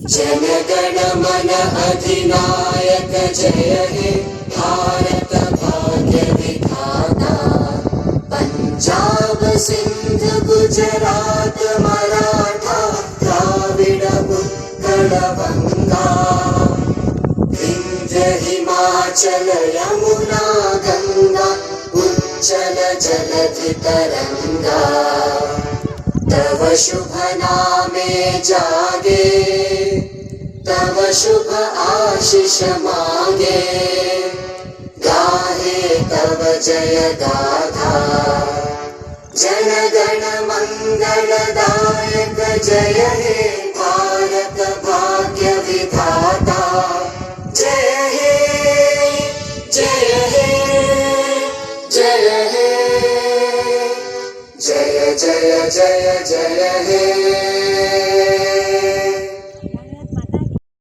जनगण मन अधिनायक जय हे भारत भाग्य विधाता। पंजाब सिंध गुजरात मराठा द्राविड उत्कल बंगा। विंध्य हिमाचल यमुना गंगा उच्चल जलधि तरंगा। तव शुभ नामे जागे तव शुभ आशीष मांगे। गाहे तव जय गाथा जनगण मंगलदायक जय हे भारत।